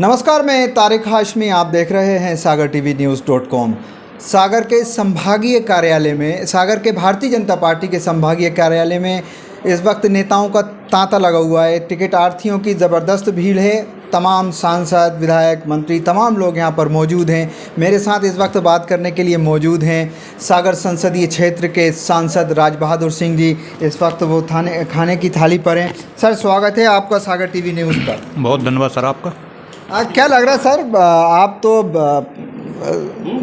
नमस्कार, मैं तारिक हाशमी। आप देख रहे हैं सागर टीवी न्यूज़.com। सागर के संभागीय कार्यालय में, सागर के भारतीय जनता पार्टी के संभागीय कार्यालय में इस वक्त नेताओं का तांता लगा हुआ है। टिकटार्थियों की ज़बरदस्त भीड़ है। तमाम सांसद, विधायक, मंत्री, तमाम लोग यहां पर मौजूद हैं। मेरे साथ इस वक्त बात करने के लिए मौजूद हैं सागर संसदीय क्षेत्र के सांसद राज बहादुर सिंह जी। इस वक्त वो खाने की थाली पर हैं। सर, स्वागत है आपका सागर टीवी न्यूज़ पर। बहुत धन्यवाद सर आपका। क्या लग रहा है सर, आप तो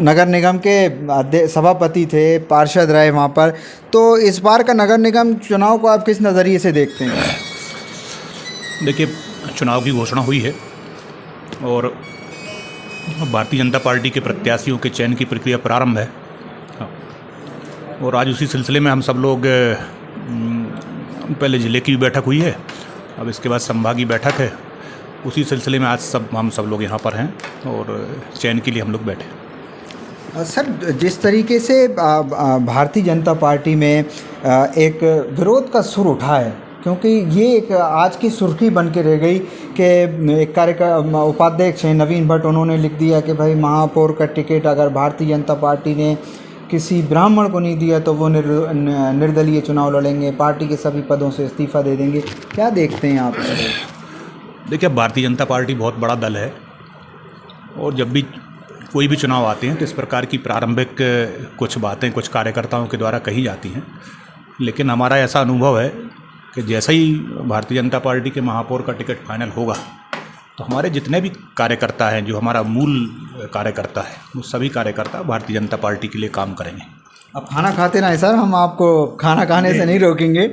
नगर निगम के सभापति थे, पार्षद रहे वहाँ पर, तो इस बार का नगर निगम चुनाव को आप किस नज़रिए से देखते हैं? देखिए, चुनाव की घोषणा हुई है और भारतीय जनता पार्टी के प्रत्याशियों के चयन की प्रक्रिया प्रारंभ है और आज उसी सिलसिले में हम सब लोग पहले ज़िले की भी बैठक हुई है, अब इसके बाद संभागीय बैठक है। उसी सिलसिले में आज हम सब लोग यहाँ पर हैं और चयन के लिए हम लोग बैठे। सर, जिस तरीके से भारतीय जनता पार्टी में एक विरोध का सुर उठा है, क्योंकि ये एक आज की सुर्खी बन के रह गई कि एक उपाध्यक्ष हैं नवीन भट्ट, उन्होंने लिख दिया कि भाई महापौर का टिकट अगर भारतीय जनता पार्टी ने किसी ब्राह्मण को नहीं दिया तो वो निर्दलीय चुनाव लड़ेंगे, पार्टी के सभी पदों से इस्तीफा दे देंगे। क्या देखते हैं आप? देखिए, भारतीय जनता पार्टी बहुत बड़ा दल है और जब भी कोई भी चुनाव आते हैं तो इस प्रकार की प्रारंभिक कुछ बातें कुछ कार्यकर्ताओं के द्वारा कही जाती हैं, लेकिन हमारा ऐसा अनुभव है कि जैसे ही भारतीय जनता पार्टी के महापौर का टिकट फाइनल होगा तो हमारे जितने भी कार्यकर्ता हैं, जो हमारा मूल कार्यकर्ता है, वो सभी कार्यकर्ता भारतीय जनता पार्टी के लिए काम करेंगे। अब खाना खाते रहें सर, हम आपको खाना खाने से नहीं रोकेंगे।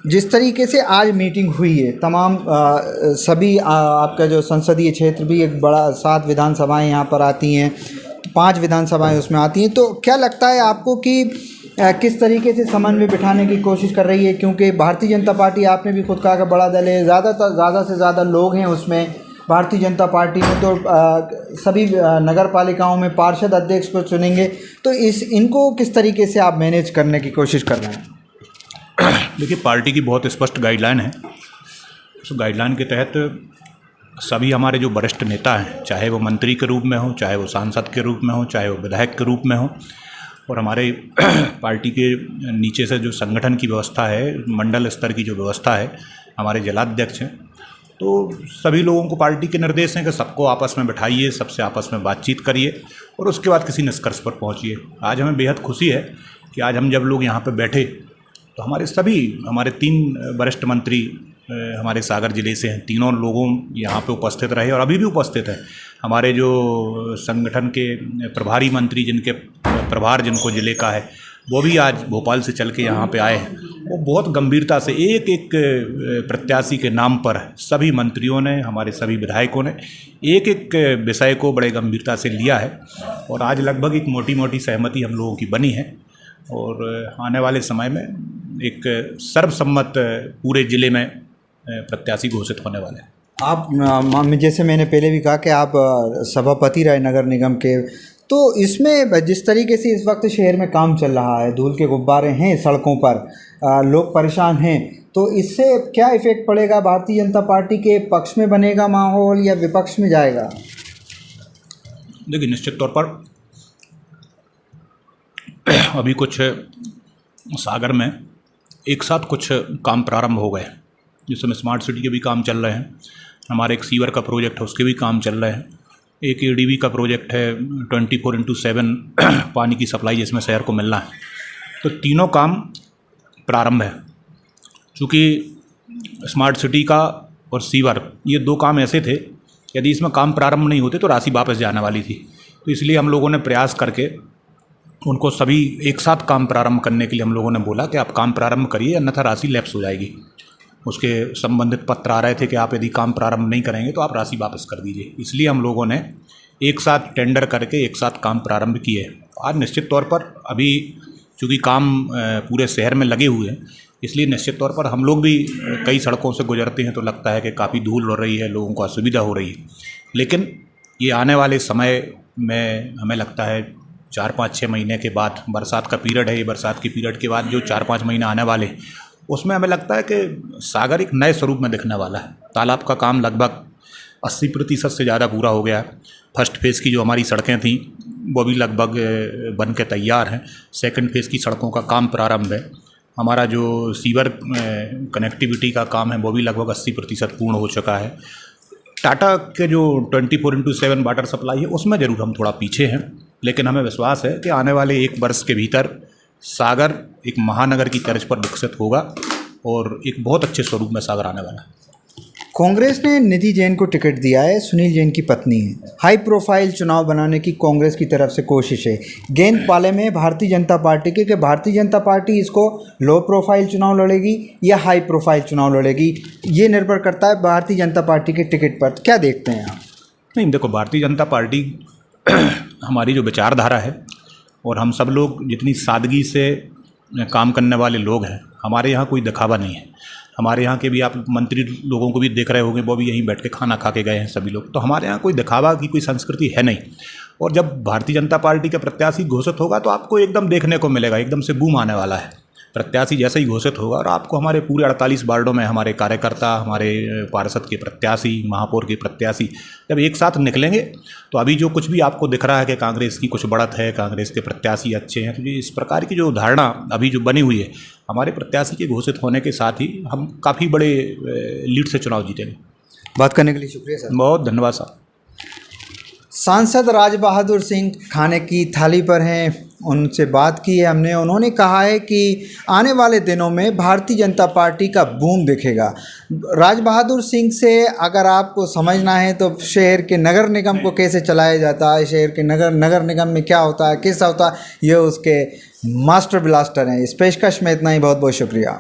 जिस तरीके से आज मीटिंग हुई है, तमाम सभी आपका जो संसदीय क्षेत्र भी एक बड़ा 7 विधानसभाएं यहाँ पर आती हैं, 5 विधानसभाएं उसमें आती हैं, तो क्या लगता है आपको कि किस तरीके से समन्वय बिठाने की कोशिश कर रही है? क्योंकि भारतीय जनता पार्टी, आपने भी खुद कहा कि बड़ा दल है, ज़्यादा से ज़्यादा लोग हैं उसमें भारतीय जनता पार्टी में, तो सभी नगर पालिकाओं में पार्षद अध्यक्ष को चुनेंगे, तो इनको किस तरीके से आप मैनेज करने की कोशिश कर रहे हैं? देखिए, पार्टी की बहुत स्पष्ट गाइडलाइन है। उस गाइडलाइन के तहत सभी हमारे जो वरिष्ठ नेता हैं, चाहे वो मंत्री के रूप में हो, चाहे वो सांसद के रूप में हो, चाहे वो विधायक के रूप में हो, और हमारे पार्टी के नीचे से जो संगठन की व्यवस्था है, मंडल स्तर की जो व्यवस्था है, हमारे जिलाध्यक्ष हैं, तो सभी लोगों को पार्टी के निर्देश हैं कि सबको आपस में बिठाइए, सबसे आपस में बातचीत करिए और उसके बाद किसी निष्कर्ष पर पहुँचिए। आज हमें बेहद खुशी है कि आज हम जब लोग यहाँ पर बैठे तो हमारे 3 वरिष्ठ मंत्री हमारे सागर ज़िले से हैं, तीनों लोगों यहाँ पे उपस्थित रहे और अभी भी उपस्थित हैं। हमारे जो संगठन के प्रभारी मंत्री, जिनके प्रभार जिनको ज़िले का है, वो भी आज भोपाल से चल के यहाँ पे आए हैं। वो बहुत गंभीरता से एक एक प्रत्याशी के नाम पर सभी मंत्रियों ने, हमारे सभी विधायकों ने एक एक विषय को बड़े गंभीरता से लिया है और आज लगभग एक मोटी मोटी सहमति हम लोगों की बनी है और आने वाले समय में एक सर्वसम्मत पूरे ज़िले में प्रत्याशी घोषित होने वाले हैं। आप, जैसे मैंने पहले भी कहा कि आप सभापति रहे नगर निगम के, तो इसमें जिस तरीके से इस वक्त शहर में काम चल रहा है, धूल के गुब्बारे हैं सड़कों पर, लोग परेशान हैं, तो इससे क्या इफ़ेक्ट पड़ेगा? भारतीय जनता पार्टी के पक्ष में बनेगा माहौल या विपक्ष में जाएगा? देखिए, निश्चित तौर पर अभी कुछ सागर में एक साथ कुछ काम प्रारंभ हो गए, जिसमें स्मार्ट सिटी के भी काम चल रहे हैं, हमारे एक सीवर का प्रोजेक्ट है उसके भी काम चल रहे हैं, एक एडीबी का प्रोजेक्ट है 24/7 पानी की सप्लाई जिसमें शहर को मिलना है। तो तीनों काम प्रारंभ है। चूँकि स्मार्ट सिटी का और सीवर, ये 2 काम ऐसे थे, यदि इसमें काम प्रारंभ नहीं होते तो राशि वापस जाने वाली थी, तो इसलिए हम लोगों ने प्रयास करके उनको सभी एक साथ काम प्रारंभ करने के लिए हम लोगों ने बोला कि आप काम प्रारंभ करिए, अन्यथा राशि लैप्स हो जाएगी। उसके संबंधित पत्र आ रहे थे कि आप यदि काम प्रारंभ नहीं करेंगे तो आप राशि वापस कर दीजिए। इसलिए हम लोगों ने एक साथ टेंडर करके एक साथ काम प्रारंभ किए। आज निश्चित तौर पर अभी चूँकि काम पूरे शहर में लगे हुए हैं, इसलिए निश्चित तौर पर हम लोग भी कई सड़कों से गुजरते हैं तो लगता है कि काफ़ी धूल हो रही है, लोगों को असुविधा हो रही है, लेकिन ये आने वाले समय में हमें लगता है 4-5-6 महीने के बाद, बरसात का पीरियड है, ये बरसात के पीरियड के बाद जो 4-5 महीने आने वाले, उसमें हमें लगता है कि सागर एक नए स्वरूप में दिखने वाला है। तालाब का काम लगभग 80% से ज़्यादा पूरा हो गया है। फर्स्ट फेज़ की जो हमारी सड़कें थीं वो भी लगभग बन के तैयार हैं। सेकंड फेज़ की सड़कों का काम प्रारंभ है। हमारा जो सीवर कनेक्टिविटी का काम है वो भी लगभग 80% पूर्ण हो चुका है। टाटा के जो 24/7 वाटर सप्लाई है उसमें ज़रूर हम थोड़ा पीछे हैं, लेकिन हमें विश्वास है कि आने वाले 1 वर्ष के भीतर सागर एक महानगर की तर्ज पर विकसित होगा और एक बहुत अच्छे स्वरूप में सागर आने वाला है। कांग्रेस ने निधि जैन को टिकट दिया है, सुनील जैन की पत्नी है। हाई प्रोफाइल चुनाव बनाने की कांग्रेस की तरफ से कोशिश है। गेंद पाले में भारतीय जनता पार्टी के कि भारतीय जनता पार्टी इसको लो प्रोफाइल चुनाव लड़ेगी या हाई प्रोफाइल चुनाव लड़ेगी, ये निर्भर करता है भारतीय जनता पार्टी के टिकट पर। क्या देखते हैं आप? नहीं, देखो, भारतीय जनता पार्टी हमारी जो विचारधारा है और हम सब लोग जितनी सादगी से काम करने वाले लोग हैं, हमारे यहाँ कोई दिखावा नहीं है। हमारे यहाँ के भी आप मंत्री लोगों को भी देख रहे होंगे, वो भी यहीं बैठ के खाना खा के गए हैं सभी लोग। तो हमारे यहाँ कोई दिखावा की कोई संस्कृति है नहीं। और जब भारतीय जनता पार्टी का प्रत्याशी घोषित होगा तो आपको एकदम देखने को मिलेगा, एकदम से बूम आने वाला है। प्रत्याशी जैसे ही घोषित होगा और आपको हमारे पूरे 48 वार्डों में हमारे कार्यकर्ता, हमारे पार्षद के प्रत्याशी, महापौर के प्रत्याशी जब एक साथ निकलेंगे तो अभी जो कुछ भी आपको दिख रहा है कि कांग्रेस की कुछ बढ़त है, कांग्रेस के प्रत्याशी अच्छे हैं, तो ये इस प्रकार की जो धारणा अभी जो बनी हुई है, हमारे प्रत्याशी के घोषित होने के साथ ही हम काफ़ी बड़े लीड से चुनाव जीतेंगे। बात करने के लिए शुक्रिया सर। बहुत धन्यवाद साहब। सांसद राज बहादुर सिंह खाने की थाली पर हैं, उनसे बात की है हमने। उन्होंने कहा है कि आने वाले दिनों में भारतीय जनता पार्टी का बूम दिखेगा। राज बहादुर सिंह से अगर आपको समझना है तो शहर के नगर निगम को कैसे चलाया जाता है, शहर के नगर निगम में क्या होता है, कैसा होता है, ये उसके मास्टर ब्लास्टर हैं। इस पेशकश में इतना ही। बहुत बहुत शुक्रिया।